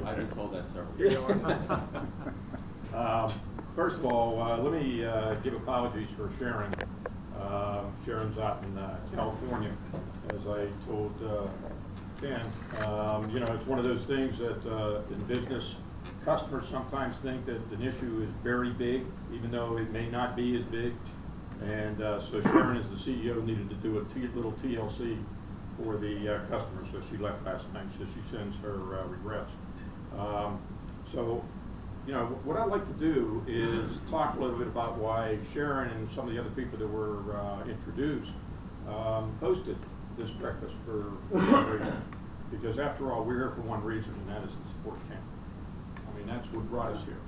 you. I've been told that several years. First of all, let me give apologies for Sharon. Sharon's out in California, as I told Ken. You know, it's one of those things that in business, customers sometimes think that an issue is very big, even though it may not be as big. And so Sharon, as the CEO, needed to do a little TLC for the customer, so she left last night, so she sends her regrets. So, you know, what I'd like to do is talk a little bit about why Sharon and some of the other people that were introduced hosted this breakfast for one reason. Because after all, we're here for one reason, and that is to support Ken. I mean, that's what brought us here.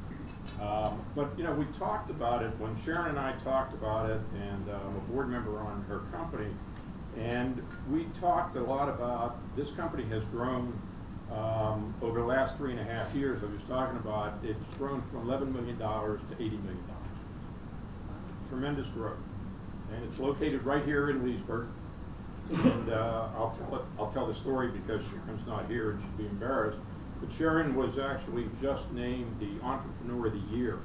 But, you know, we talked about it when Sharon and I talked about it, and I'm a board member on her company, and we talked a lot about this company has grown over the last 3.5 years. I was talking about it's grown from $11 million to $80 million. Tremendous growth. And it's located right here in Leesburg. And I'll tell the story because Sharon's not here and she'd be embarrassed. But Sharon was actually just named the Entrepreneur of the Year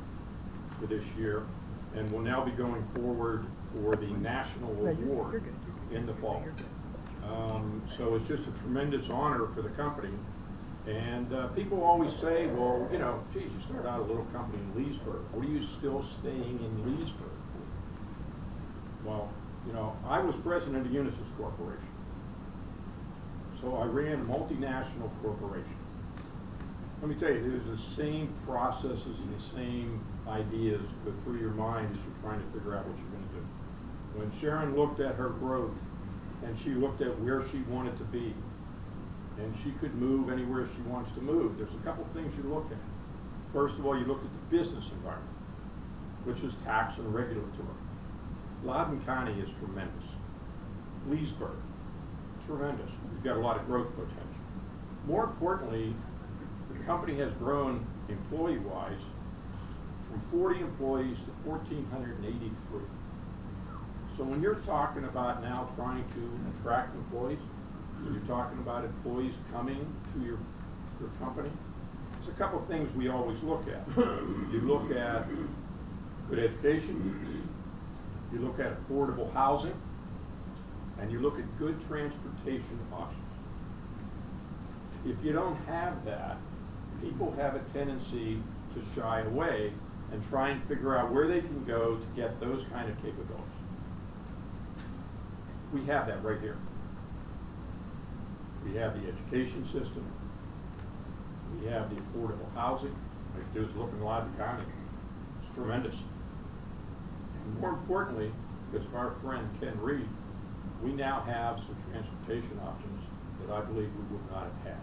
for this year, and will now be going forward for the National Award in the fall. So it's just a tremendous honor for the company. And people always say, well, you know, geez, you started out a little company in Leesburg. What are you still staying in Leesburg for? Well, you know, I was president of Unisys Corporation. So I ran a multinational corporation. Let me tell you, there's the same processes and the same ideas go through your mind as you're trying to figure out what you're going to do. When Sharon looked at her growth and she looked at where she wanted to be, and she could move anywhere she wants to move, there's a couple things you look at. First of all, you looked at the business environment, which is tax and regulatory. Loudoun County is tremendous. Leesburg, tremendous. We've got a lot of growth potential. More importantly, the company has grown employee-wise from 40 employees to 1,483. So when you're talking about now trying to attract employees, when you're talking about employees coming to your company, there's a couple of things we always look at. You look at good education, you look at affordable housing, and you look at good transportation options. If you don't have that, people have a tendency to shy away and try and figure out where they can go to get those kind of capabilities. We have that right here. We have the education system. We have the affordable housing. All you do is look in Loudoun County. It's tremendous. And more importantly, because of our friend Ken Reid, we now have some transportation options that I believe we would not have had.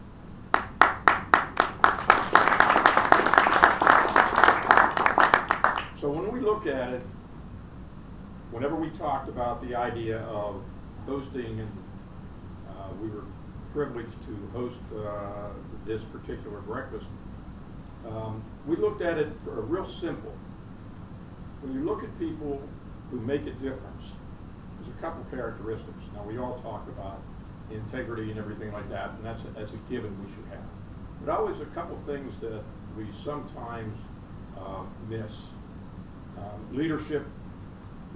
So when we look at it, whenever we talked about the idea of hosting, and we were privileged to host this particular breakfast, we looked at it for a real simple. When you look at people who make a difference, there's a couple characteristics. Now we all talk about integrity and everything like that, and that's a given we should have. But always a couple things that we sometimes miss. Leadership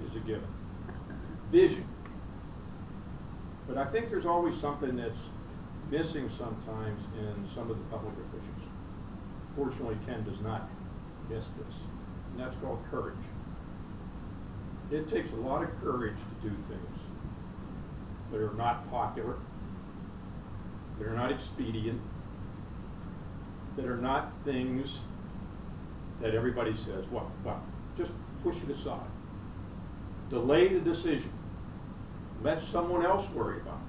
is a given. Vision. But I think there's always something that's missing sometimes in some of the public officials. Fortunately, Ken does not miss this, and that's called courage. It takes a lot of courage to do things that are not popular, that are not expedient, that are not things that everybody says, well, just push it aside. Delay the decision. Let someone else worry about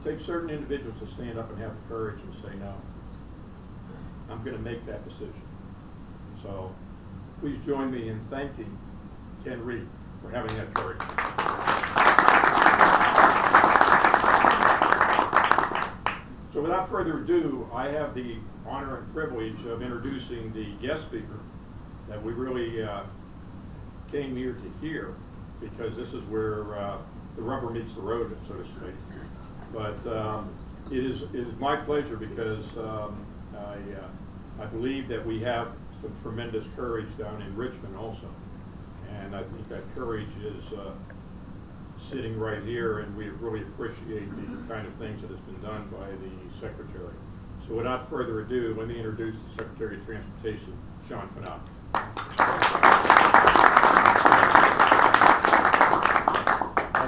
it. Take certain individuals to stand up and have the courage and say, no, I'm going to make that decision. So please join me in thanking Ken Reid for having that courage. So without further ado, I have the honor and privilege of introducing the guest speaker that we really came here to hear, because this is where the rubber meets the road, so to speak. But It is my pleasure because I believe that we have some tremendous courage down in Richmond also. And I think that courage is sitting right here, and we really appreciate the kind of things that has been done by the Secretary. So without further ado, let me introduce the Secretary of Transportation, Sean Connaughton.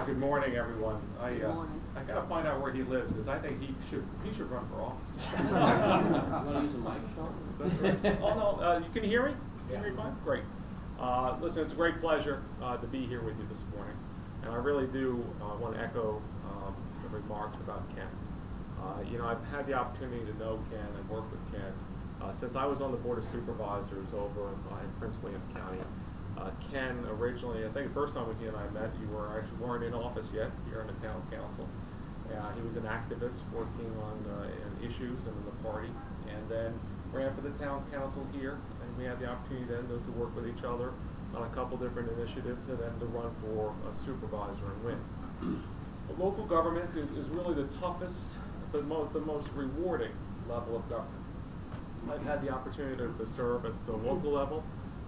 Good morning, everyone. Good morning. I gotta find out where he lives, because I think he should run for office. You want to use a mic, Sean? That's right. Oh, no, you can hear me? Yeah. Can you hear me fine? Great. Listen, it's a great pleasure to be here with you this morning. And I really do want to echo the remarks about Ken. You know, I've had the opportunity to know Ken and work with Ken since I was on the Board of Supervisors over in Prince William County. Ken originally, I think the first time he and I met, you weren't in office yet here in the town council. He was an activist working on issues and in the party, and then ran for the town council here, and we had the opportunity then to work with each other on a couple different initiatives, and then to run for a supervisor and win. Local government is really the toughest, the most rewarding level of government. I've had the opportunity to serve at the local level.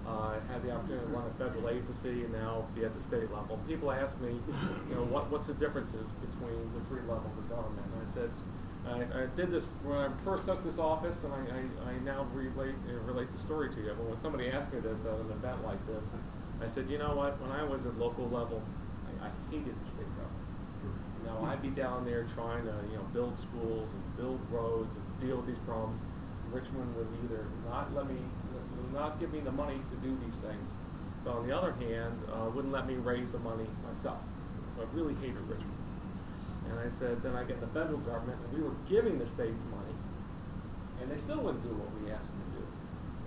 I had the opportunity to run a federal agency and now be at the state level. People ask me, you know, what's the differences between the three levels of government? And I said, I did this when I first took this office, and I now relate the story to you. But when somebody asked me this at an event like this, I said, you know what? When I was at local level, I hated the state government. You know, I'd be down there trying to, you know, build schools and build roads and deal with these problems. Richmond would either not give me the money to do these things, but on the other hand, wouldn't let me raise the money myself. So I really hated Richmond. And I said, then I get the federal government, and we were giving the states money, and they still wouldn't do what we asked them to do.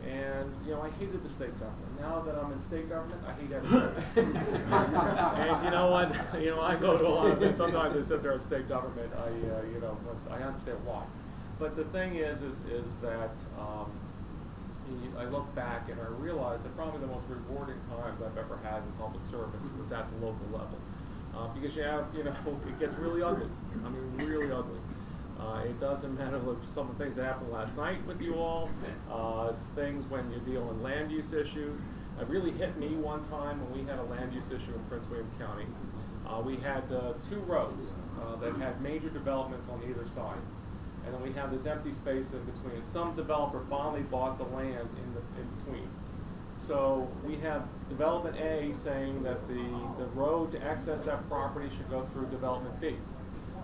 And, you know, I hated the state government. Now that I'm in state government, I hate everything. And you know what? You know, I go to a lot of things. Sometimes I sit there in state government. You know, I understand why. But the thing is that I look back and I realize that probably the most rewarding times I've ever had in public service was at the local level. Because you have, you know, it gets really ugly. I mean, really ugly. It doesn't matter what some of the things that happened last night with you all, things when you're dealing land use issues. It really hit me one time when we had a land use issue in Prince William County. We had two roads that had major developments on either side. And then we have this empty space in between. Some developer finally bought the land in between. So we have development A saying that the road to access that property should go through development B.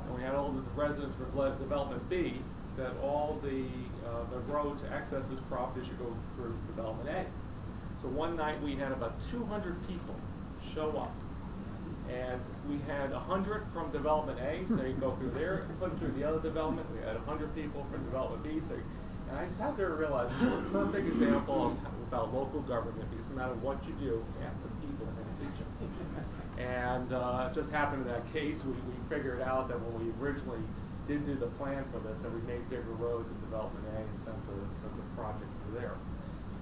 And we had all the residents for development B said all the road to access this property should go through development A. So one night we had about 200 people show up. And we had 100 from development A saying go through there, and put them through the other development. We had 100 people from development B saying, and I just sat there and realized this is a perfect example about local government, because no matter what you do, half the people are going to hate you. And it just happened in that case, we figured out that when we originally did do the plan for this, that we made bigger roads in development A and sent the project through there.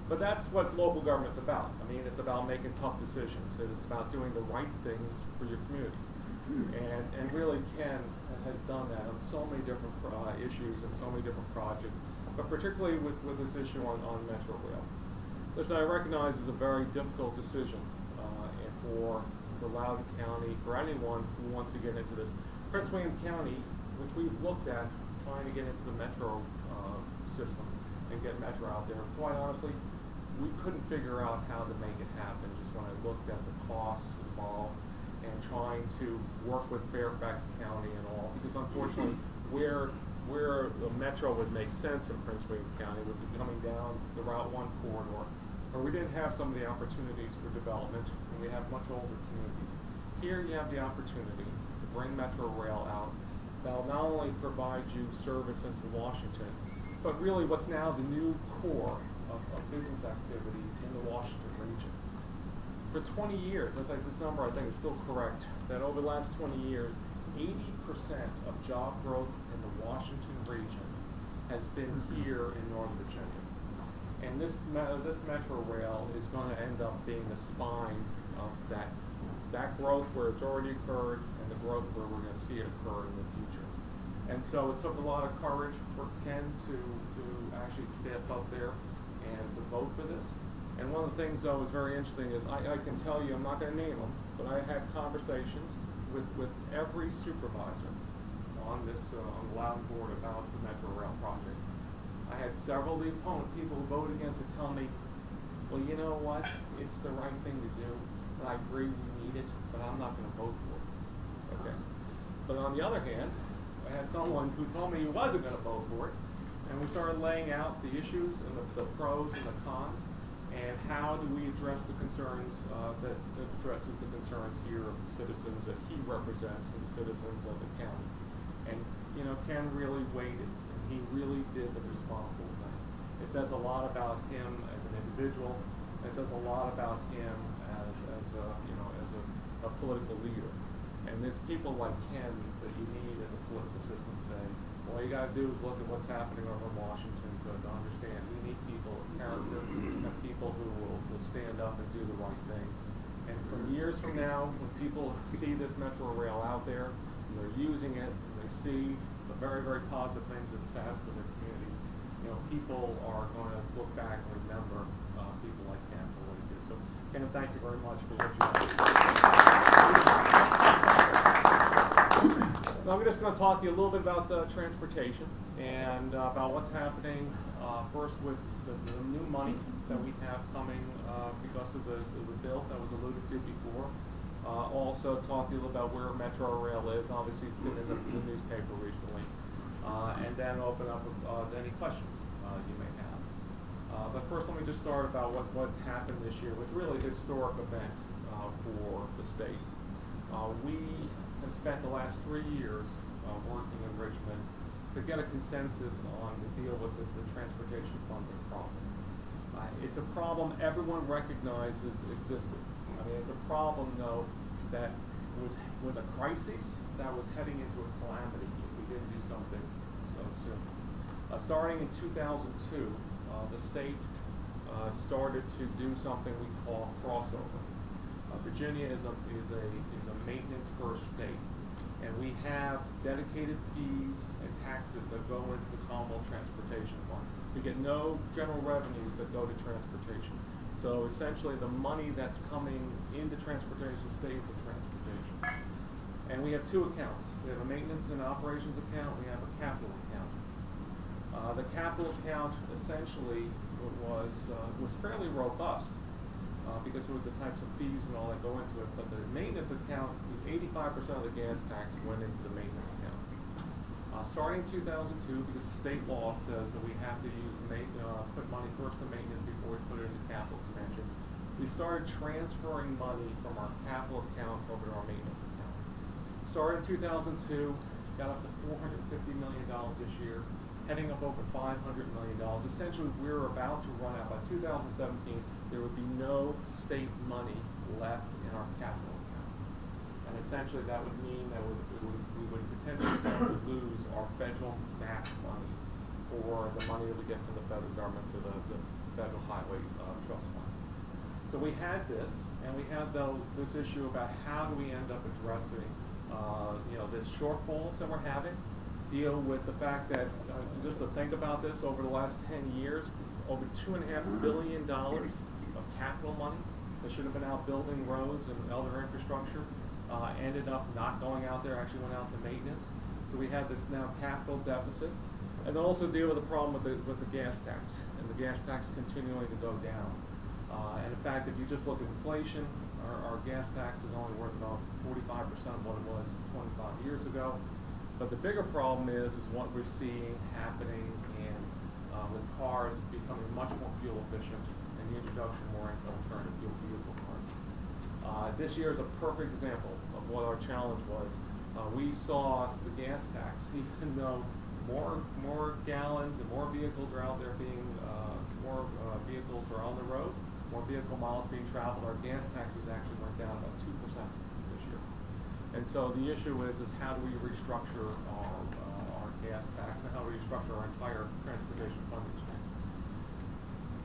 But that's what local government's about. I mean, it's about making tough decisions. It's about doing the right things for your communities. And really Ken has done that on so many different issues and so many different projects, but particularly with this issue on Metro Rail. Listen, I recognize it's a very difficult decision for Loudoun County, for anyone who wants to get into this. Prince William County, which we've looked at trying to get into the Metro system and get Metro out there, quite honestly, we couldn't figure out how to make it happen just when I looked at the costs involved and trying to work with Fairfax County and all, because unfortunately where the Metro would make sense in Prince William County would be coming down the Route 1 corridor, where we didn't have some of the opportunities for development, and we have much older communities. Here you have the opportunity to bring Metro Rail out. That'll not only provide you service into Washington, but really what's now the new core of business activity in the Washington region. For 20 years, I think this number I think is still correct, that over the last 20 years, 80% of job growth in the Washington region has been here in Northern Virginia. And this Metro Rail is going to end up being the spine of that growth where it's already occurred and the growth where we're going to see it occur in the future. And so it took a lot of courage for Ken to actually step up there and to vote for this. And one of the things, though, is very interesting is I can tell you, I'm not going to name them, but I had conversations with every supervisor on this on the Loudon board about the Metro Rail project. I had several of the opponent people who voted against it tell me, well, you know what, it's the right thing to do, and I agree we need it, but I'm not going to vote for it. Okay. But on the other hand, I had someone who told me he wasn't going to vote for it, and we started laying out the issues and the pros and the cons, and how do we address the concerns that addresses the concerns here of the citizens that he represents and the citizens of the county. And you know, Ken really waited, and he really did the responsible thing. It says a lot about him as an individual. It says a lot about him as a political leader. And there's people like Ken that you need in the political system today. All you got to do is look at what's happening over in Washington to understand we need people of character and people who will stand up and do the right things. And from years from now, when people see this Metro Rail out there and they're using it and they see the very, very positive things it's had for their community, you know, people are going to look back and remember people like Ken for what he did. So, Ken, thank you very much for what you did. Now, I'm just going to talk to you a little bit about transportation and about what's happening first with the new money that we have coming because of the bill that was alluded to before. Also talk to you about where Metro Rail is. Obviously, it's been in the newspaper recently. And then open up with any questions you may have. But first, let me just start about what happened this year. It was really a historic event for the state. We have spent the last 3 years working in Richmond to get a consensus on the deal with the transportation funding problem. It's a problem everyone recognizes existed. I mean, it's a problem, though, that was a crisis that was heading into a calamity if we didn't do something so soon. Starting in 2002, the state started to do something we call crossover. Virginia is a maintenance first state, and we have dedicated fees and taxes that go into the Commonwealth Transportation Fund. We get no general revenues that go to transportation. So essentially, the money that's coming into transportation stays in transportation. And we have two accounts. We have a maintenance and operations account. We have a capital account. The capital account essentially was fairly robust because of the types of fees and all that go into it. But the maintenance account is 85% of the gas tax went into the maintenance account. Starting in 2002, because the state law says that we have to put money first in maintenance before we put it into capital expansion, we started transferring money from our capital account over to our maintenance account. Started in 2002, got up to $450 million this year, heading up over $500 million. Essentially, we're about to run out. By 2017, there would be no state money left in our capital account. And essentially, that would mean that we would potentially start to lose our federal match money for the money that we get from the federal government for the Federal Highway Trust Fund. So we had this, and we had this issue about how do we end up addressing this shortfalls that we're having, deal with the fact that, just to think about this, over the last 10 years, over $2.5 billion of capital money that should have been out building roads and other infrastructure ended up not going out there, actually went out to maintenance. So we have this now capital deficit. And then also deal with the problem with the gas tax, and the gas tax continuing to go down. And in fact, if you just look at inflation, our gas tax is only worth about 45% of what it was 25 years ago. But the bigger problem is what we're seeing happening with cars becoming much more fuel efficient and the introduction more into alternative fuel vehicle cars. This year is a perfect example of what our challenge was. We saw the gas tax, even though more gallons and more vehicles are out there being, more vehicles are on the road, more vehicle miles being traveled, our gas taxes actually went down about 2% this year. And so the issue is how do we restructure our gas tax and how do we restructure our entire transportation funding stream.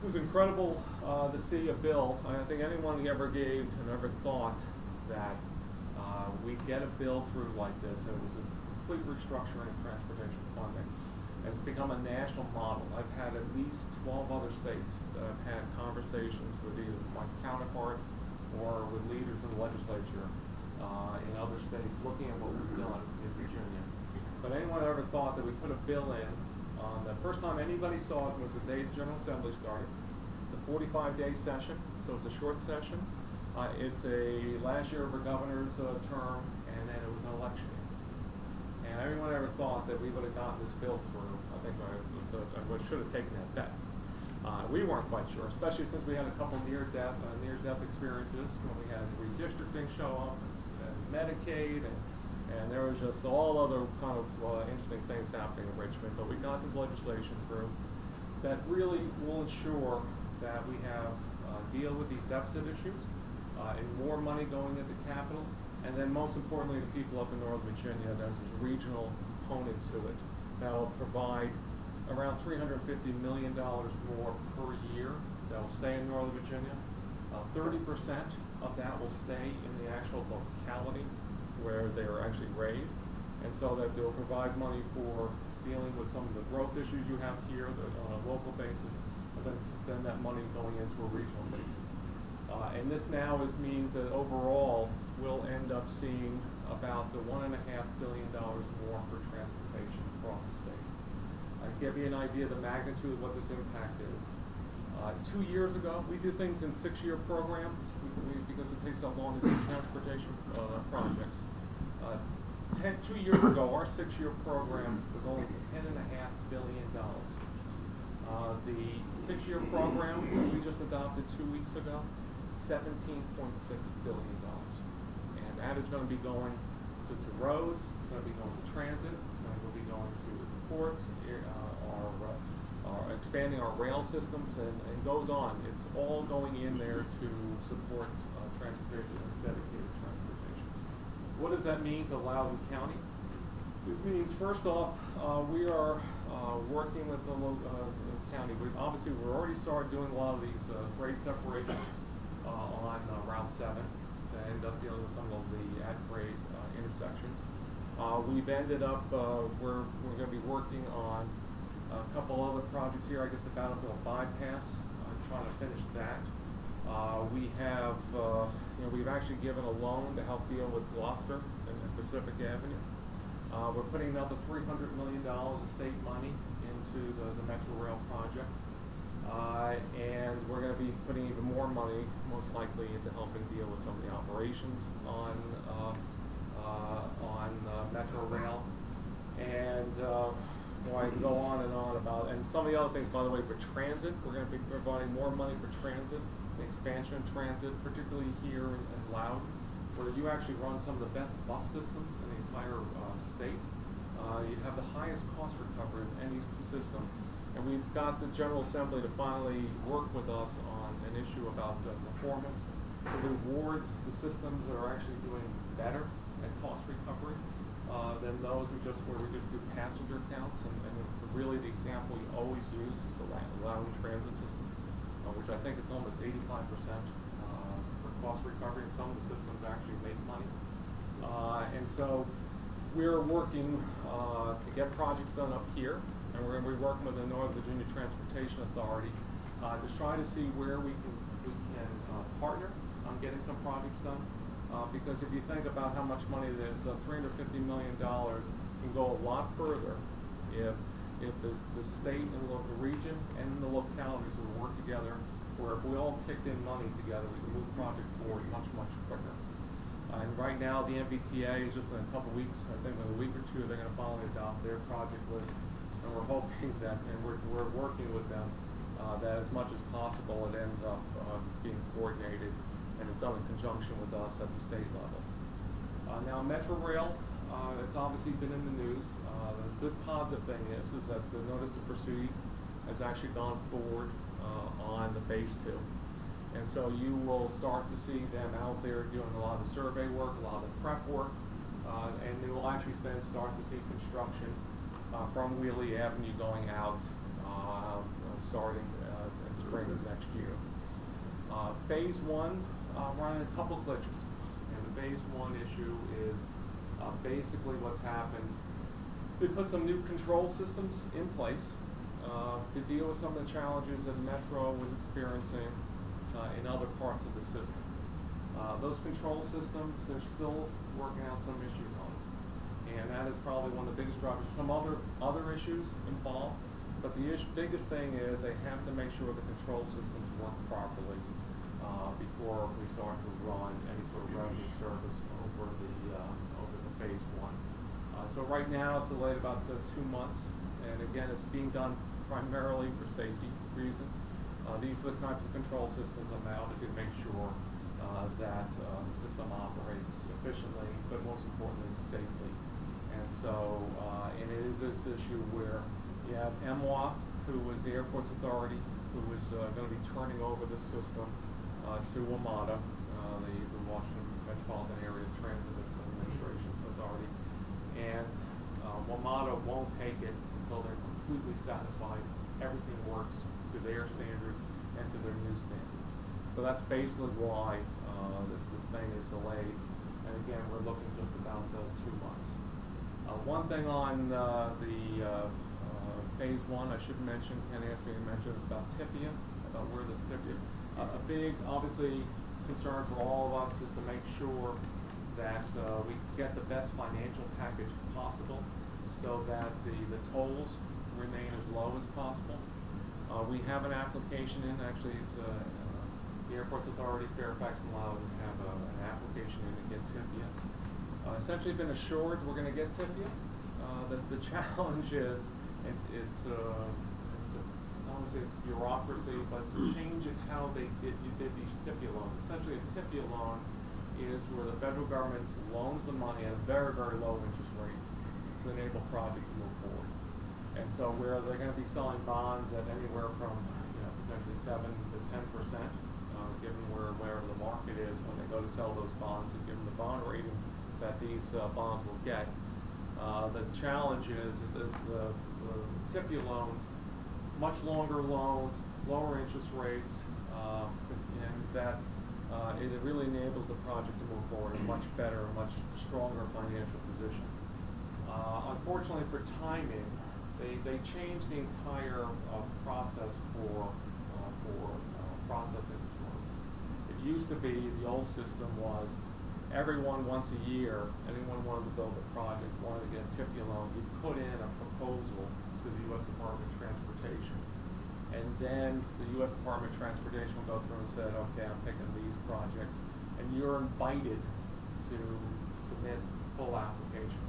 It was incredible to see a bill. I think anyone who ever gave and ever thought that we'd get a bill through like this, and it was complete restructuring of transportation funding. And it's become a national model. I've had at least 12 other states that I've had conversations with either my counterpart or with leaders in the legislature in other states looking at what we've done in Virginia. But anyone ever thought that we put a bill in, the first time anybody saw it was the day the General Assembly started. It's a 45-day session, so it's a short session. It's a last year of a governor's term, and then it was an election year. And everyone ever thought that we would have gotten this bill through. I think I should have taken that bet. We weren't quite sure, especially since we had a couple near-death experiences when we had redistricting show up and Medicaid, and there was just all other kind of interesting things happening in Richmond. But we got this legislation through that really will ensure that we have deal with these deficit issues and more money going into capital, and then most importantly, the people up in Northern Virginia, there's a regional component to it that will provide around $350 million more per year that will stay in Northern Virginia. 30% of that will stay in the actual locality where they are actually raised, and so that they'll provide money for dealing with some of the growth issues you have here on a local basis, and then that money going into a regional basis. And this now means that overall we'll end up seeing about the $1.5 billion more for transportation across the state. I give you an idea of the magnitude of what this impact is. 2 years ago, we do things in 6-year programs because it takes so long to do transportation projects. 2 years ago, our 6-year program was only $10.5 billion. The 6-year program that we just adopted 2 weeks ago, $17.6 billion. And that is going to be going to roads, it's going to be going to transit, it's going to be going to ports, expanding our rail systems, and goes on. It's all going in there to support transportation, dedicated transportation. What does that mean to Loudoun County? It means, first off, we are working with the county. We're already started doing a lot of these grade separations on Route 7 to end up dealing with some of the at-grade intersections. We've ended up, we're going to be working on a couple other projects here. I guess the Battlefield bypass, trying to finish that. We have, we've actually given a loan to help deal with Gloucester and Pacific Avenue. We're putting another $300 million of state money into the Metro Rail project. And we're going to be putting even more money, most likely, into helping deal with some of the operations on Metro Rail. And I can go on and on about, and some of the other things, by the way, for transit, we're going to be providing more money for transit, the expansion of transit, particularly here in Loudoun, where you actually run some of the best bus systems in the entire state. You have the highest cost recovery of any system. And we've got the General Assembly to finally work with us on an issue about performance, to reward the systems that are actually doing better at cost recovery than those where we just do passenger counts. And really the example we always use is the Loudoun transit system, which I think it's almost 85% for cost recovery, and some of the systems actually make money. And so we're working to get projects done up here, and we're going to be working with the Northern Virginia Transportation Authority to try to see where we can partner on getting some projects done. Because if you think about how much money it is, $350 million can go a lot further if the state and the region and the localities would work together, where if we all kicked in money together, we can move projects forward much, much quicker. And right now, the MBTA is just in a couple weeks, I think in a week or two, they're going to finally adopt their project list. And we're hoping that, and we're working with them, that as much as possible it ends up being coordinated and is done in conjunction with us at the state level. Now, Metro Rail, it's obviously been in the news. The good positive thing is that the notice to proceed has actually gone forward on the phase 2. And so you will start to see them out there doing a lot of survey work, a lot of the prep work, and they will actually then start to see construction from Wheelie Avenue going out starting in spring of next year. Phase 1, running a couple glitches. And the phase 1 issue is basically what's happened We put some new control systems in place to deal with some of the challenges that Metro was experiencing in other parts of the system. Those control systems, they're still working out some issues on them. And that is probably one of the biggest drivers. Some other issues involved, but the biggest thing is they have to make sure the control systems work properly before we start to run any sort of revenue service over the phase one. So right now it's delayed about 2 months, and again it's being done primarily for safety reasons. These are the kinds of control systems obviously to make sure that the system operates efficiently, but most importantly safely. And so, and it is this issue where you have MWA, who was the airport's authority, who was going to be turning over the system to WMATA, the Washington Metropolitan Area Transit Administration Authority. And WMATA won't take it until they're completely satisfied everything works to their standards and to their new standards. So that's basically why this thing is delayed. And again, we're looking just about 2 months. One thing on the phase one, I should mention, Ken asked me to mention this about TIFIA, about where this TIFIA. A big, obviously, concern for all of us is to make sure that we get the best financial package possible so that the tolls remain as low as possible. We have an application in, actually it's the Airports Authority, Fairfax and Loudoun have an application in to get TIFIA. Essentially been assured we're going to get TIFIA. The challenge is, it's obviously it's bureaucracy, but it's a change in how you did these TIFIA loans. Essentially a TIFIA loan is where the federal government loans the money at a very, very low interest rate to enable projects to move forward. And so where they're going to be selling bonds at anywhere from potentially 7 to 10%, given wherever the market is when they go to sell those bonds, and given the bond rating that these bonds will get. The challenge is that the TIFIA loans, much longer loans, lower interest rates, and that it really enables the project to move forward in a much better, much stronger financial position. Unfortunately for timing, they changed the entire process for processing these loans. It used to be, the old system was, everyone once a year, anyone wanted to build a project, wanted to get a TIFIA loan, you'd put in a proposal to the U.S. Department of Transportation. And then the U.S. Department of Transportation will go through and say, okay, I'm picking these projects. And you're invited to submit full application.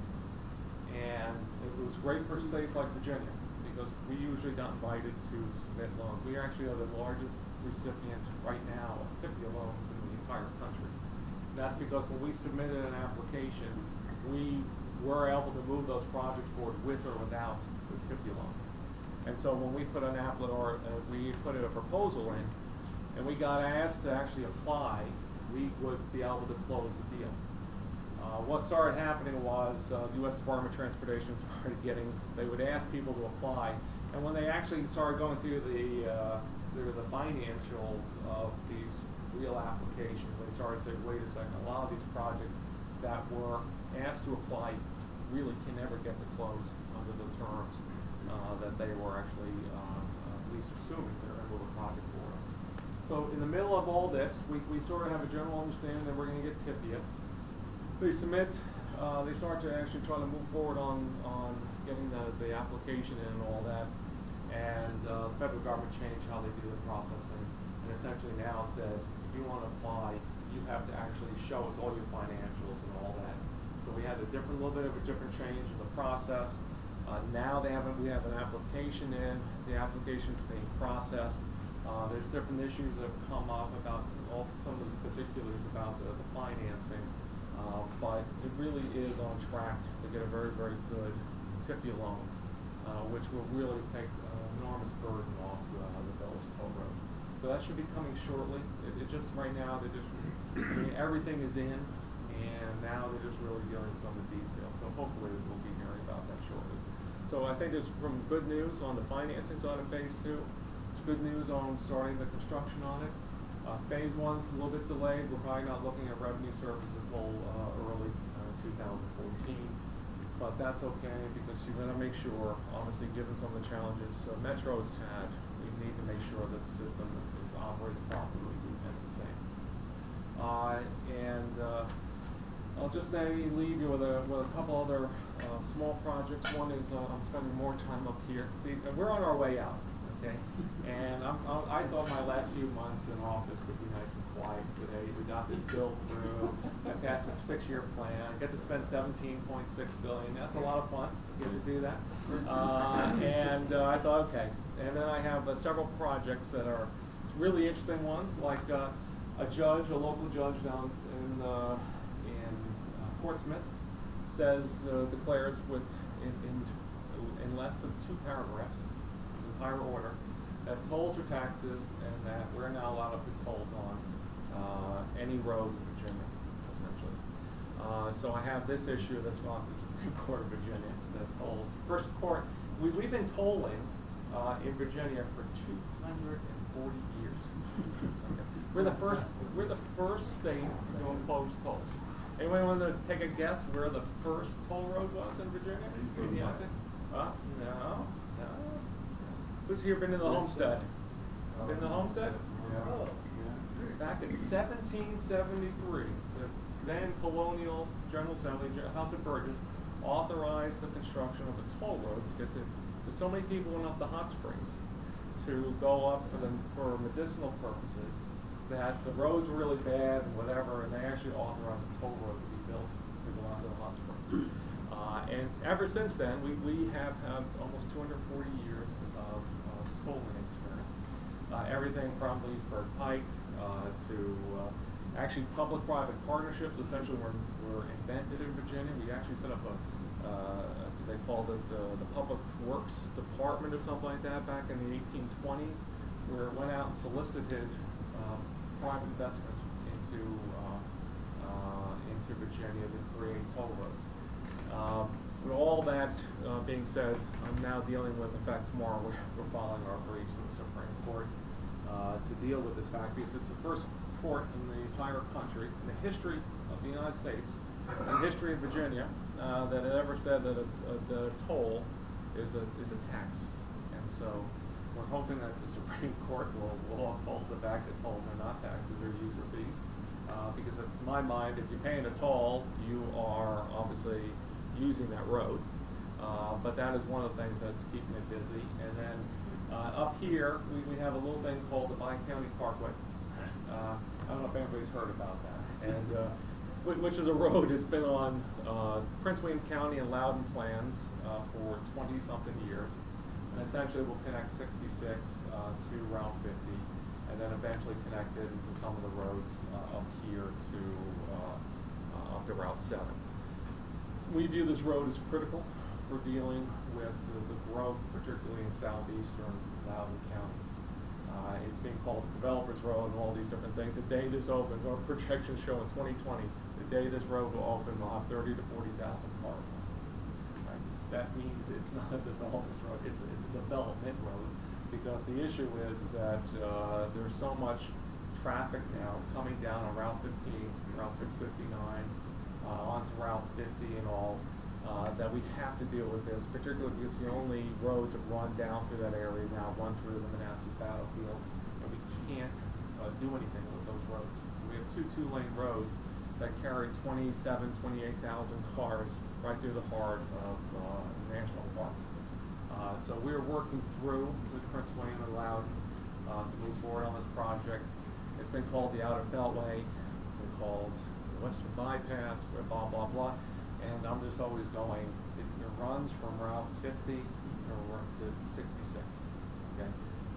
And it was great for states like Virginia, because we usually not invited to submit loans. We actually are the largest recipient right now of TIFIA loans in the entire country. That's because when we submitted an application, we were able to move those projects forward with or without the TIFIA loan. And so when we put we put in a proposal in, and we got asked to actually apply, we would be able to close the deal. What started happening was the U.S. Department of Transportation started they would ask people to apply, and when they actually started going through the financials of these real applications, they started saying, wait a second, a lot of these projects that were asked to apply really can never get to close under the terms that they were actually at least assuming they're going to move a project forward. So in the middle of all this, we sort of have a general understanding that we're going to get TIFIA. They submit, they start to actually try to move forward on getting the application in and all that, and the federal government changed how they do the processing, and essentially now said, if you want to apply, you have to actually show us all your financials and all that. So we had a little bit of a different change in the process. Now we have an application in, the application's being processed. There's different issues that have come up about some of these particulars about the financing, but it really is on track to get a very, very good TIFIA loan, which will really take an enormous burden off the Dulles Toll Road. So that should be coming shortly. It just, right now, everything is in, and now they're just really dealing with some of the details. So hopefully we'll be hearing about that shortly. So I think there's some good news on the financing side of phase two. It's good news on starting the construction on it. Phase one's a little bit delayed. We're probably not looking at revenue service until early 2014. but that's okay because you're going to make sure, obviously, given some of the challenges Metro's had, we need to make sure that the system is operates properly and the same. I'll just maybe leave you with a couple other small projects. One is I'm spending more time up here. See, we're on our way out, okay? And I thought my last few months in office would be nice and quiet today. We got this bill through. I passed a 6-year plan. I get to spend $17.6 billion. That's a lot of fun. Get to do that. I thought, okay. And then I have several projects that are really interesting ones, like a local judge down in Portsmouth declares in less than 2 paragraphs, his entire order, that tolls are taxes and that we're not allowed to put tolls on any road in Virginia, essentially. So I have this issue that's gone to the Supreme Court of Virginia that tolls. First court, we've been tolling in Virginia for 240 years. Okay. We're the first state to impose tolls. Anyone want to take a guess where the first toll road was in Virginia? Any guesses? No. Who's here been to the Homestead? Been to the Homestead? Yeah. Back in 1773, the then colonial General Assembly, House of Burgess, authorized the construction of a toll road because there's so many people went up the hot springs to go up for medicinal purposes that the roads were really bad and whatever, and they actually authorized a toll road to be built to go out to the hot springs. And ever since then, we have had almost 240 years of tolling experience. Everything from Leesburg Pike to actually public-private partnerships essentially were invented in Virginia. We actually set up they called it the Public Works Department or something like that back in the 1820s, where it went out and solicited private investment into Virginia to create toll roads. With all that being said, I'm now dealing with, in fact, tomorrow we're filing our briefs in the Supreme Court to deal with this fact because it's the first court in the entire country, in the history of the United States, in the history of Virginia, that it ever said that a toll is a tax. And so we're hoping that the Supreme Court will uphold the fact that tolls are not taxes, they're user fees. Because in my mind, if you're paying a toll, you are obviously using that road. But that is one of the things that's keeping it busy. And then up here, we have a little thing called the Bi-County Parkway. I don't know if anybody's heard about that. And which is a road that's been on Prince William County and Loudoun plans for 20-something years. And essentially will connect 66 to Route 50, and then eventually connect it into some of the roads up here to up to Route 7. We view this road as critical for dealing with the growth, particularly in southeastern Loudoun County. It's being called the Developers Road and all these different things. The day this opens, our projections show in 2020, the day this road will open, we'll have 30,000 to 40,000 cars. Right? That means it's not a developers road, it's a development road, because the issue is that there's so much traffic now coming down on Route 15, Route 659, onto Route 50 and all, that we have to deal with this, particularly because the only roads that run down through that area now run through the Manassas battlefield, and we can't do anything with those roads. So we have two-lane roads that carry 28,000 cars right through the heart of National Park. So we're working through with Prince William and Loudoun to move forward on this project. It's been called the Outer Beltway, been called the Western Bypass, blah, blah, blah. And I'm just always going, it runs from Route 50 to 66, okay?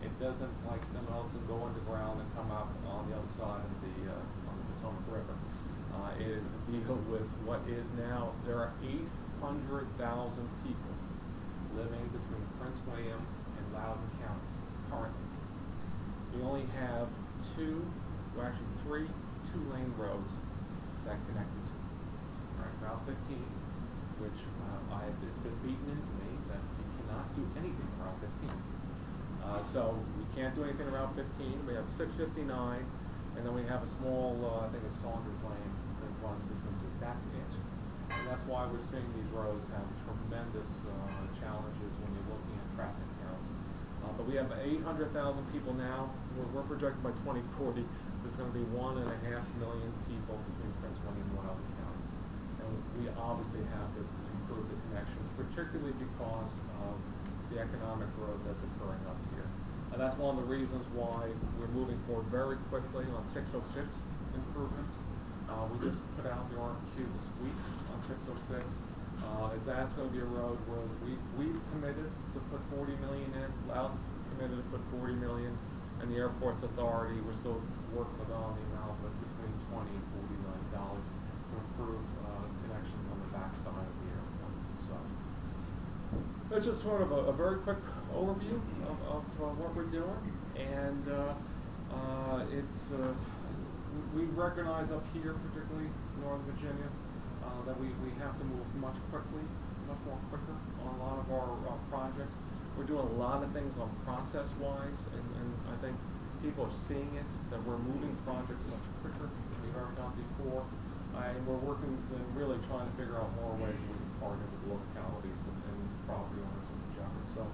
It doesn't, like the Nelson, go underground and come out on the other side of on the Potomac River. It is to deal with what is now, there are 800,000 people living between Prince William and Loudoun counties currently. We only have three two-lane roads that connect the two. Right, Route 15, which it's been beaten into me that you cannot do anything around 15. So we can't do anything around 15. We have 659, and then we have a small, I think it's Saunders Lane that runs between two. That's it. And that's why we're seeing these roads have tremendous challenges when you're looking at traffic counts. But we have 800,000 people now. We're projecting by 2040 there's going to be 1.5 million people between Prince William and Loudoun counties. And we obviously have to improve the connections, particularly because of the economic growth that's occurring up here. And that's one of the reasons why we're moving forward very quickly on 606 improvements. We just put out the RFQ this week on 606. That's going to be a road where we've committed to put 40 million in. Loudoun's committed to put 40 million, and the Airports Authority, we're still working with on the amount, but between 20 and 40 million dollars to improve connections on the backside of the airport. So that's just sort of a very quick overview of what we're doing, and we recognize up here, particularly Northern Virginia, that we have to move much more quicker on a lot of our projects. We're doing a lot of things on process-wise, and I think people are seeing it, that we're moving projects much quicker than we've ever done before. And we're working and really trying to figure out more ways we can partner with localities and property owners in general. So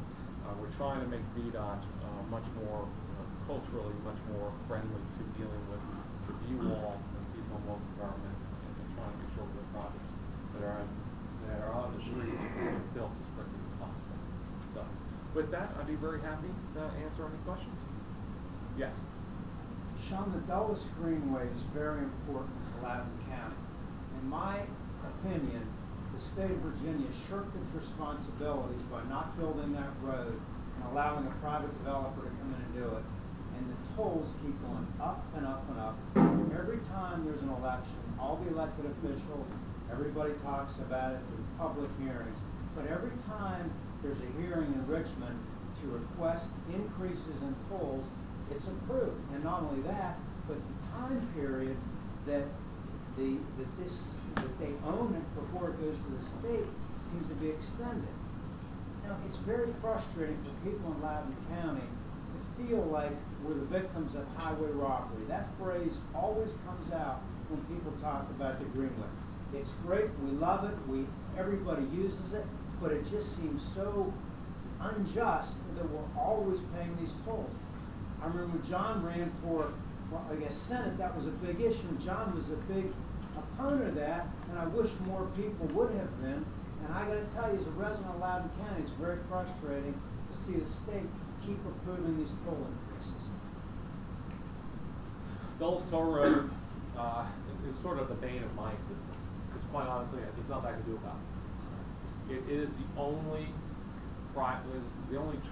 we're trying to make VDOT much more culturally, much more friendly to dealing with you all and people in local government, and trying to make sure the projects that are on the street are built as quickly as possible. So with that, I'd be very happy to answer any questions. Yes. Sean, the Dulles Greenway is very important to Loudoun County. In my opinion, the state of Virginia shirked its responsibilities by not building that road and allowing a private developer to come in and do it. And the tolls keep going up and up and up. Every time there's an election, all the elected officials, everybody talks about it, there's public hearings. But every time there's a hearing in Richmond to request increases in tolls, it's approved. And not only that, but the time period that they own it before it goes to the state seems to be extended. Now, it's very frustrating for people in Loudoun County to feel like we're the victims of highway robbery. That phrase always comes out when people talk about the Greenway. It's great, we love it, everybody uses it, but it just seems so unjust that we're always paying these tolls. I remember John ran for, I guess, Senate. That was a big issue. John was a big opponent of that, and I wish more people would have been. And I got to tell you, as a resident of Loudoun County, it's very frustrating to see the state keep approving these toll increases. Dulles Toll Road is sort of the bane of my existence, because quite honestly, there's nothing I can do about it. It is the only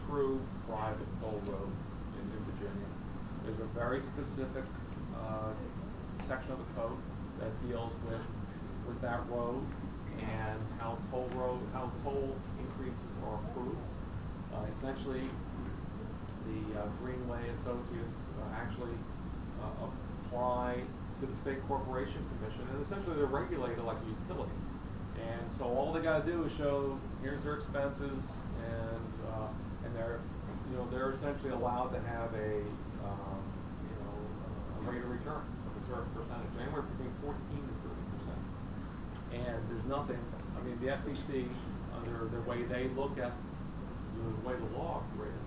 true private toll road in Virginia. There's a very specific section of the code that deals with that road and how toll increases are approved. Essentially, the Greenway Associates actually apply to the State Corporation Commission, and essentially they're regulated like a utility. And so all they got to do is show here's their expenses, and they're essentially allowed to have a rate of return of a certain percentage, anywhere between 14 to 30%. And there's nothing. I mean, the SEC, under the way they look at the way the law operates,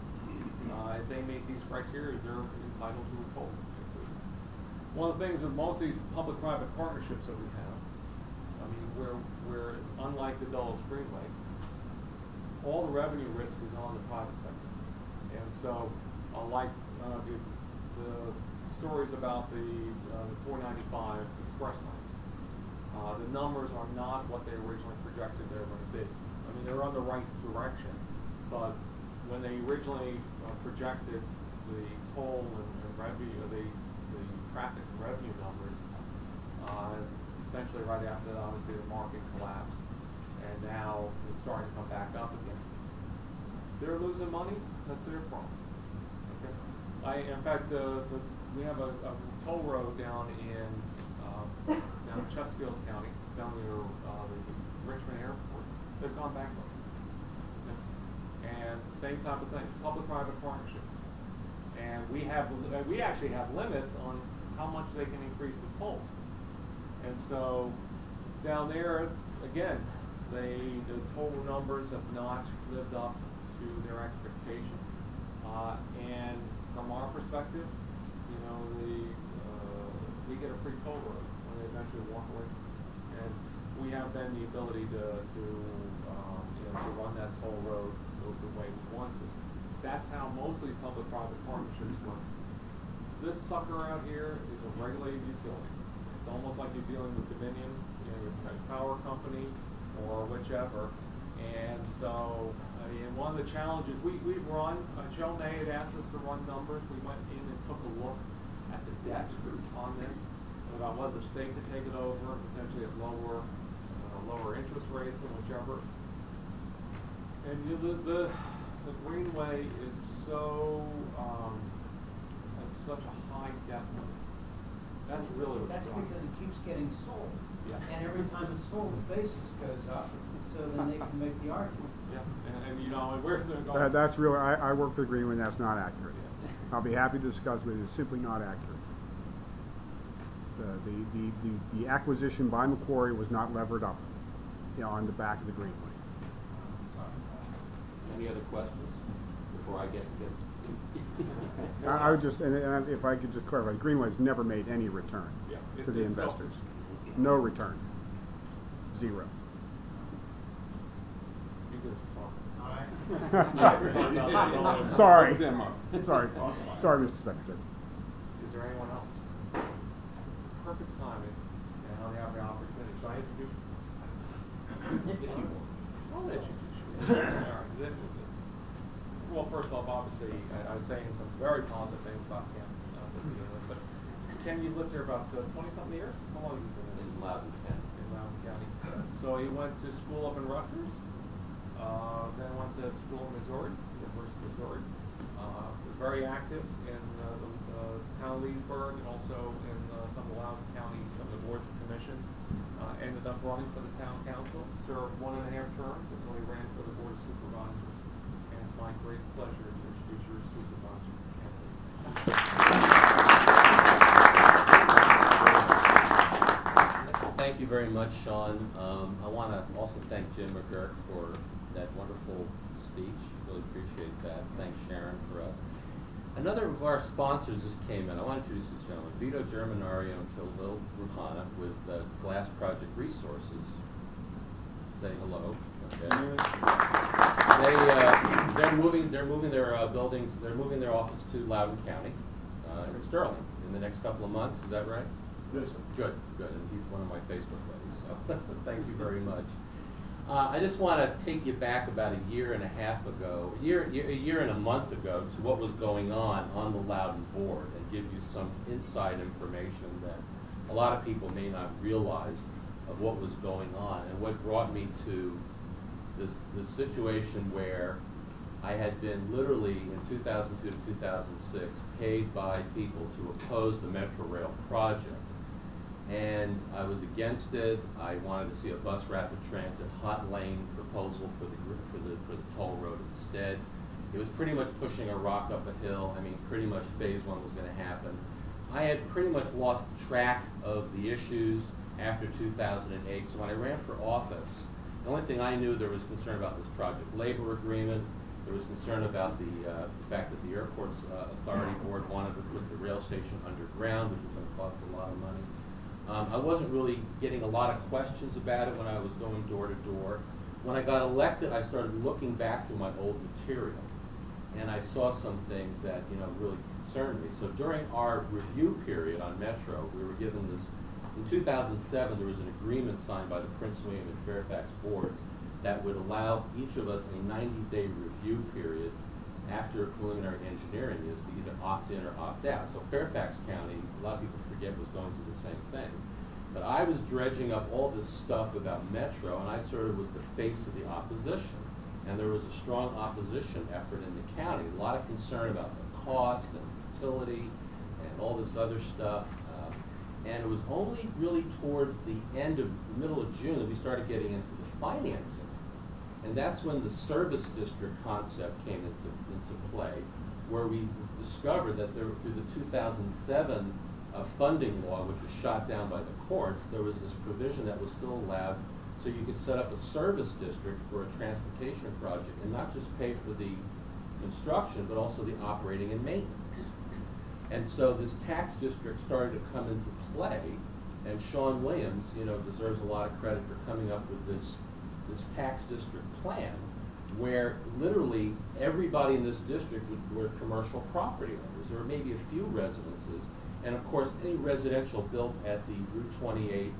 if they meet these criteria, they're entitled to a toll increase. One of the things with most of these public-private partnerships that we have, I mean, where unlike the Dulles Greenway, all the revenue risk is on the private sector. And so, like the stories about the 495 express lanes, the numbers are not what they originally projected they were going to be. I mean, they're on the right direction, but when they originally projected the toll and revenue, the traffic and revenue numbers, essentially right after that, obviously the market collapsed, and now it's starting to come back up again. They're losing money. That's their problem. Okay. In fact, we have a toll road down in Chesterfield County, down near the Richmond Airport. They've gone bankrupt. Okay. And same type of thing, public-private partnership. And we actually have limits on how much they can increase the tolls. And so down there, again, the total numbers have not lived up to their expectation. And from our perspective, you know, we get a free toll road when they eventually walk away. And we have then the ability to run that toll road the way we want to. That's how mostly public-private partnerships work. This sucker out here is a regulated utility. It's almost like you're dealing with Dominion, you know, your power company or whichever. And so, I mean, one of the challenges we've run, Joe May had asked us to run numbers. We went in and took a look at the debt on this, about whether the state could take it over, potentially at lower interest rates and whichever. And the Greenway is has such a high debt limit. That's really what's That's driving because it keeps getting sold. Yeah. And every time it's sold, the basis goes up, so then they can make the argument. Yeah, and you know, and where's it going? That's really, I work for the Greenway, and that's not accurate. I'll be happy to discuss with you, it's simply not accurate. The acquisition by Macquarie was not levered up, you know, on the back of the Greenway. Any other questions before I get I would just, and if I could just clarify, Greenway's never made any return to the investors. No return. Zero. You guys talk. Sorry. Sorry, Mr. Secretary. Is there anyone else? Perfect timing, and I have the opportunity. Should I introduce you? if you want? I'll introduce you. All right. Well, first off, obviously, I was saying some very positive things about Ken, but Ken, you've lived here about 20-something years? How long have you been In Loudoun County. in Loudoun County? So he went to school up in Rutgers, then went to school in Missouri, University of Missouri. Was very active in the town of Leesburg and also in some of Loudoun County, some of the boards and commissions. Ended up running for the town council, served 1.5 terms until he ran for the board of supervisors. And it's my great pleasure to introduce your supervisor, Ken Reid. Thank you very much, Sean. I want to also thank Jim McGuirk for that wonderful speech. Really appreciate that. Thanks, Sharon, for us. Another of our sponsors just came in. I want to introduce this gentleman, Vito Germanario and Kilville Ruhana with Glass Project Resources. Say hello. Okay. They're moving their buildings. They're moving their office to Loudoun County in Sterling in the next couple of months. Is that right? Yes, sir. Good. And he's one of my Facebook buddies. So thank you very much. I just want to take you back about a year and a month ago to what was going on the Loudoun board and give you some inside information that a lot of people may not realize of what was going on and what brought me to this situation where I had been literally in 2002 to 2006 paid by people to oppose the Metro Rail project. And I was against it. I wanted to see a bus rapid transit hot lane proposal for the toll road instead. It was pretty much pushing a rock up a hill. I mean, pretty much phase 1 was going to happen. I had pretty much lost track of the issues after 2008. So when I ran for office, the only thing I knew there was concern about this project labor agreement. There was concern about the fact that the Airports Authority Board wanted to put the rail station underground, which was going to cost a lot of money. I wasn't really getting a lot of questions about it when I was going door to door. When I got elected, I started looking back through my old material, and I saw some things that really concerned me. So during our review period on Metro, we were given this. In 2007, there was an agreement signed by the Prince William and Fairfax boards that would allow each of us a 90-day review period after preliminary engineering is to either opt in or opt out. So Fairfax County, a lot of people forget, was going through the same thing. But I was dredging up all this stuff about Metro, and I sort of was the face of the opposition. And there was a strong opposition effort in the county, a lot of concern about the cost and utility and all this other stuff. And it was only really towards the middle of June that we started getting into the financing. And that's when the service district concept came into play, where we discovered that through the 2007 funding law, which was shot down by the courts, there was this provision that was still allowed So you could set up a service district for a transportation project and not just pay for the construction, but also the operating and maintenance. And so this tax district started to come into play, and Sean Williams, deserves a lot of credit for coming up with this tax district plan, where literally everybody in this district were commercial property owners. There were maybe a few residences, and of course any residential built at the Route 28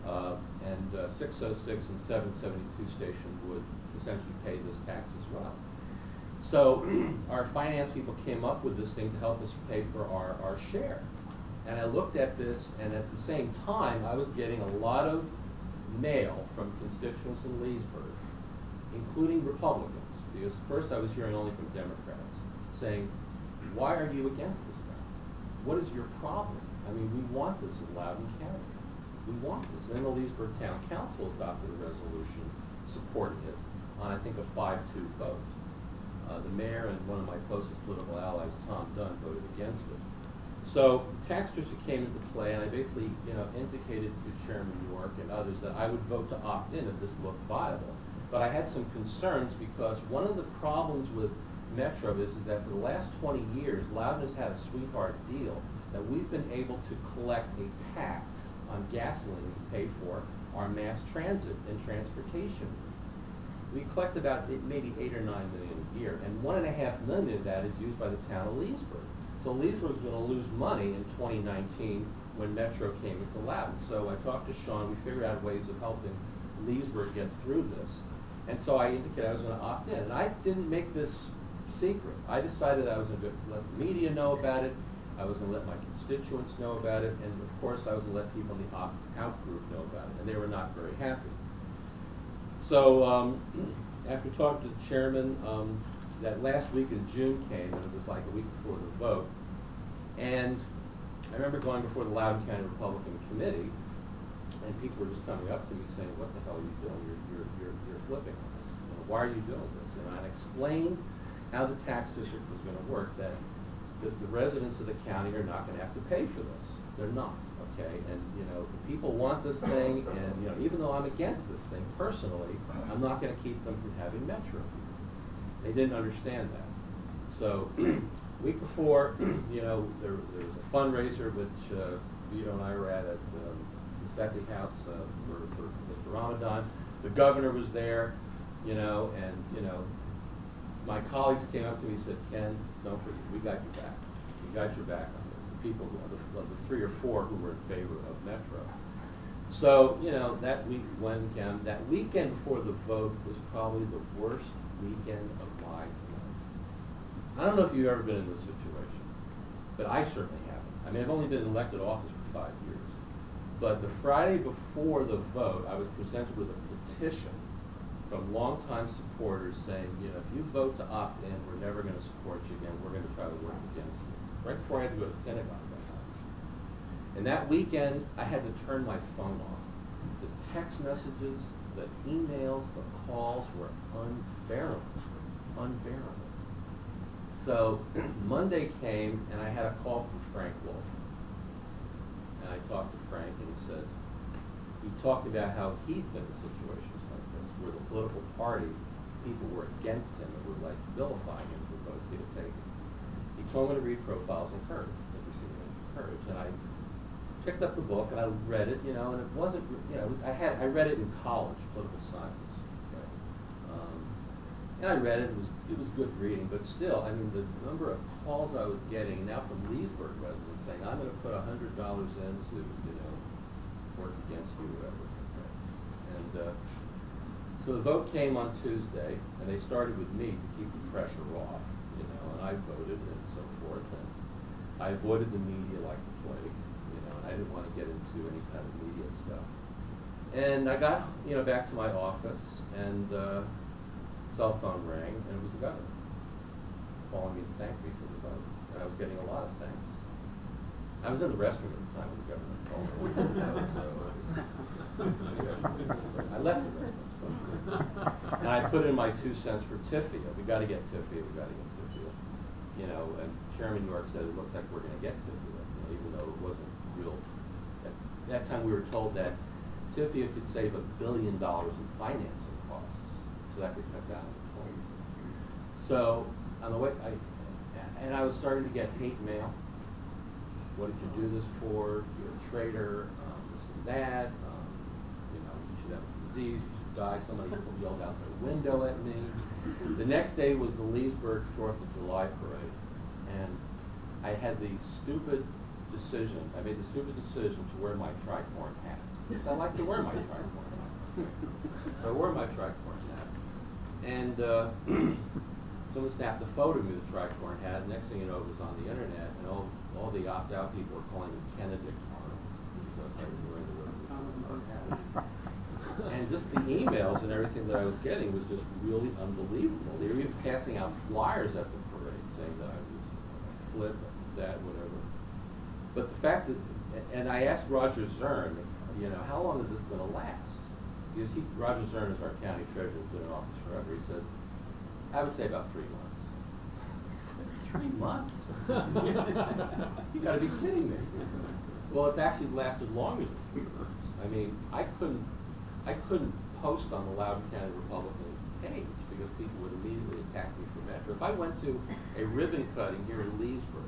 and 606 and 772 station would essentially pay this tax as well. So our finance people came up with this thing to help us pay for our share. And I looked at this, and at the same time, I was getting a lot of mail from constituents in Leesburg, including Republicans, because first I was hearing only from Democrats, saying, why are you against this thing? What is your problem? I mean, we want this in Loudoun County. We want this. And then the Leesburg Town Council adopted a resolution supporting it on, I think, a 5-2 vote. The mayor and one of my closest political allies, Tom Dunn, voted against it. So tax district came into play, and I basically, indicated to Chairman York and others that I would vote to opt in if this looked viable. But I had some concerns because one of the problems with Metro is that for the last 20 years, Loudoun has had a sweetheart deal that we've been able to collect a tax on gasoline to pay for our mass transit and transportation needs. We collect about maybe 8 or 9 million a year, and 1.5 million of that is used by the town of Leesburg. So Leesburg's going to lose money in 2019 when Metro came into Loudoun. So I talked to Sean, we figured out ways of helping Leesburg get through this. And so I indicated I was going to opt in. And I didn't make this secret. I decided I was going to let the media know about it, I was going to let my constituents know about it, and of course I was going to let people in the opt-out group know about it, and they were not very happy. So after talking to the chairman, that last week in June came, and it was like a week before the vote, and I remember going before the Loudoun County Republican Committee, and people were just coming up to me saying, what the hell are you doing? You're flipping on us. Why are you doing this? And I explained how the tax district was going to work, that the residents of the county are not going to have to pay for this. They're not, okay? And, the people want this thing, and, even though I'm against this thing personally, I'm not going to keep them from having Metro. They didn't understand that. So, week before, there was a fundraiser which Vito and I were at the Secy House for Mr. Ramadan. The governor was there, and my colleagues came up to me and said, Ken, don't forget, we got your back. We got your back on this. The people, the 3 or 4 who were in favor of Metro. So, that weekend before the vote was probably the worst weekend of my life. I don't know if you've ever been in this situation, but I certainly haven't. I mean, I've only been in elected office for 5 years. But the Friday before the vote, I was presented with a petition from longtime supporters saying, if you vote to opt in, we're never going to support you again. We're going to try to work against you. Right before I had to go to synagogue that night. And that weekend, I had to turn my phone off. The text messages, the emails, the calls were unbearable. Unbearable. So Monday came, and I had a call from Frank Wolf. And I talked to Frank, and he talked about how he'd been in situations like this, where the political party, people were against him and were like vilifying him for votes he had taken. He told me to read Profiles in Courage, and I picked up the book and I read it, and it wasn't, I read it in college, political science, okay? And I read it, it was good reading, but still, I mean, the number of calls I was getting now from Leesburg residents saying, I'm going to put $100 in to, work against you, whatever. Okay? And so the vote came on Tuesday, and they started with me to keep the pressure off, and I voted and so forth, and I avoided the media like the plague, and I didn't want to get into any kind of media stuff. And I got, back to my office, and cell phone rang, and it was the governor calling me to thank me for the vote, and I was getting a lot of thanks. I was in the restroom at the time when the governor called me, I left the restroom, and I put in my 2 cents for TIFIA. We got to get TIFIA. And Chairman York said it looks like we're going to get TIFIA, even though it wasn't real. At that time, we were told that Tifia could save $1 billion in financing costs, so that could cut down to 20. So on the way, I was starting to get hate mail. What did you do this for? You're a traitor, this and that. You know, you should have a disease, you should die. Somebody yelled out their window at me. The next day was the Leesburg 4th of July parade, and I had the stupid decision. I made the stupid decision to wear my tricorn hat, because I like to wear my tricorn hat. So I wore my tricorn hat, and someone snapped a photo of me with the tricorn hat. And next thing you know, it was on the internet, and all the opt-out people were calling me Benedict Arnold because I was wearing the tricorn hat. And just the emails and everything that I was getting was just really unbelievable. They were even passing out flyers at the parade saying that I was flip, that, whatever. But the fact that, and I asked Roger Zern, you know, how long is this going to last? Because Roger Zern is our county treasurer, has been in office forever. He says, I would say about 3 months. I said, 3 months? You got to be kidding me. Well, it's actually lasted longer than 3 months. I mean, I couldn't post on the Loudoun County Republican page because people would immediately attack me for Metro. If I went to a ribbon cutting here in Leesburg,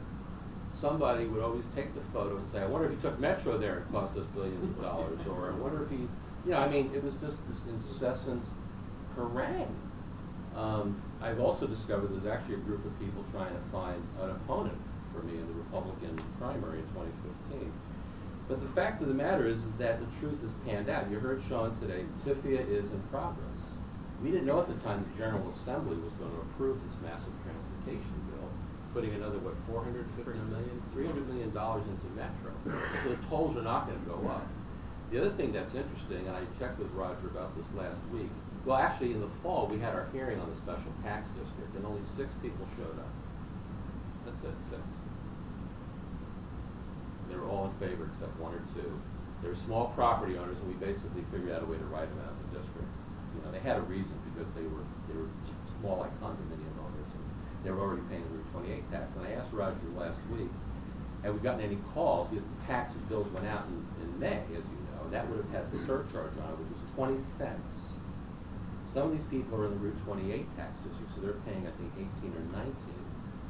somebody would always take the photo and say, I wonder if he took Metro there and cost us billions of dollars, or I wonder if he, you know, I mean, it was just this incessant harangue. I've also discovered there's actually a group of people trying to find an opponent for me in the Republican primary in 2015. But the fact of the matter is that the truth has panned out. You heard Sean today, Tifia is in progress. We didn't know at the time the General Assembly was going to approve this massive transportation bill, putting another, what, $300 million into Metro. So the tolls are not going to go up. The other thing that's interesting, and I checked with Roger about this last week, well, actually in the fall we had our hearing on the special tax district, and only 6 people showed up. That's it, 6. They were all in favor except 1 or 2. They were small property owners, and we basically figured out a way to write them out of the district. You know, they had a reason because they were small, like condominium owners, and they were already paying the Route 28 tax. And I asked Roger last week, have we gotten any calls? Because the tax bills went out in May, as you know, and that would have had the surcharge on it, which was 20 cents. Some of these people are in the Route 28 tax district, so they're paying, I think, 18 or 19,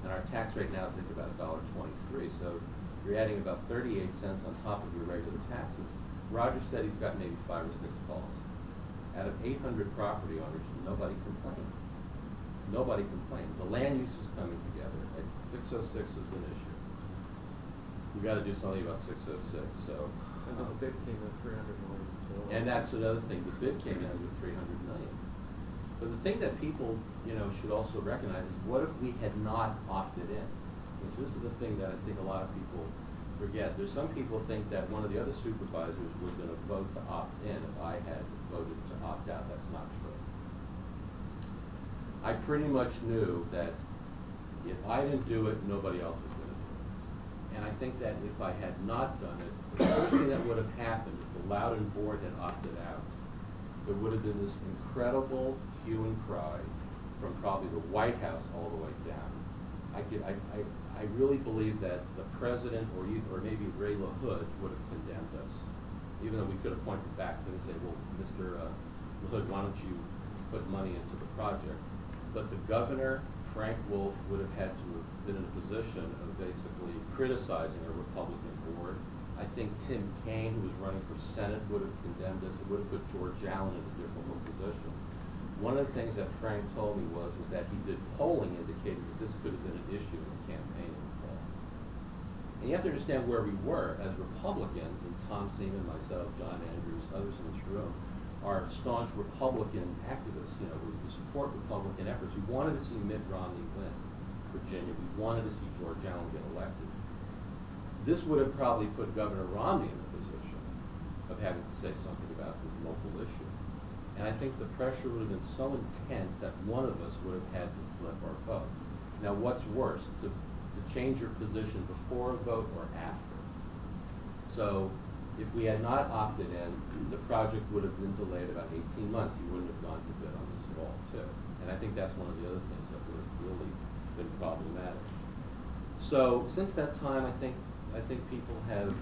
and our tax rate now is, I think, about $1.23. So you're adding about 38 cents on top of your regular taxes. Roger said he's got maybe 5 or 6 calls. Out of 800 property owners, nobody complained. Nobody complained. The land use is coming together. 606 is an issue. We got to do something about 606. So. And the bid came at $300 million. And that's another thing. The bid came in with $300 million. But the thing that people, you know, should also recognize is, what if we had not opted in? Because this is the thing that I think a lot of people forget. There's some people think that one of the other supervisors was going to vote to opt in if I had voted to opt out. That's not true. I pretty much knew that if I didn't do it, nobody else was going to do it. And I think that if I had not done it, the first thing that would have happened if the Loudoun board had opted out, there would have been this incredible hue and cry from probably the White House all the way down. I really believe that the president or maybe Ray LaHood would have condemned us, even though we could have pointed back to him and said, well, Mr. LaHood, why don't you put money into the project? But the governor, Frank Wolf, would have had to have been in a position of basically criticizing a Republican board. I think Tim Kaine, who was running for Senate, would have condemned us. It would have put George Allen in a difficult position. One of the things that Frank told me was that he did polling indicating that this could have been an issue in the campaign in the fall. And you have to understand where we were as Republicans, and Tom Seaman, myself, John Andrews, others in this room, are staunch Republican activists. You know, we support Republican efforts. We wanted to see Mitt Romney win Virginia. We wanted to see George Allen get elected. This would have probably put Governor Romney in the position of having to say something about this local issue. And I think the pressure would have been so intense that one of us would have had to flip our vote. Now, what's worse, to change your position before a vote or after? So, if we had not opted in, the project would have been delayed about 18 months. You wouldn't have gone to bid on this fall, too. And I think that's one of the other things that would have really been problematic. So, since that time, I think people have,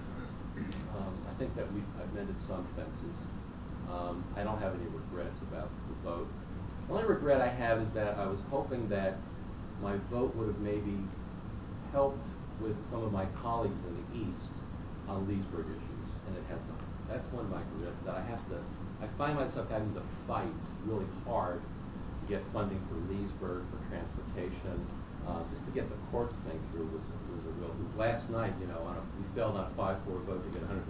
I think that I've mended some fences. I don't have any regrets about the vote. The only regret I have is that I was hoping that my vote would have maybe helped with some of my colleagues in the East on Leesburg issues, and it has not. That's one of my regrets, that I find myself having to fight really hard to get funding for Leesburg, for transportation, just to get the courts thing through was a real hoop. Last night, you know, we failed on a 5-4 vote to get $150,000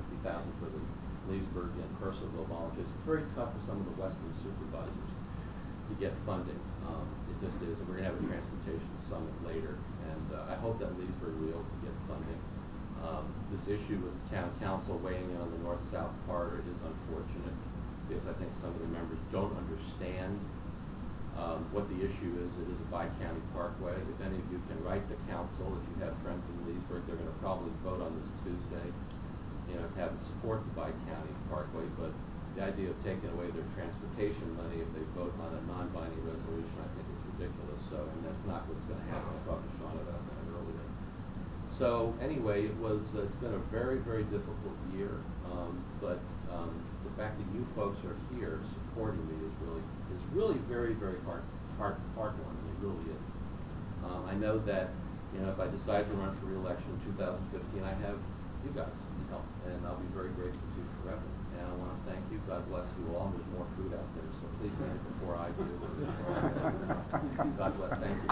for the Leesburg and Purcellville volunteers. It's very tough for some of the Western supervisors to get funding. It just is, and we're going to have a transportation summit later, and I hope that Leesburg will be able to get funding. This issue with the town council weighing in on the north-south corridor is unfortunate, because I think some of the members don't understand what the issue is. It is a bi-county parkway. If any of you can write the council, if you have friends in Leesburg, they're going to probably vote on this Tuesday, you know, to have it support the bi-county parkway, but the idea of taking away their transportation money if they vote on a non-binding resolution, I think is ridiculous. So, and that's not what's going to happen. I talked to Sean about that earlier. So anyway, it's been a very, very difficult year, but the fact that you folks are here supporting me is really very, very heartwarming. It really is. I know that, you know, if I decide to run for re-election in 2015, I have you guys to help, and I'll be very grateful to you forever. And I want to thank you. God bless you all. There's more food out there, so please eat it before I do. God bless. Thank you.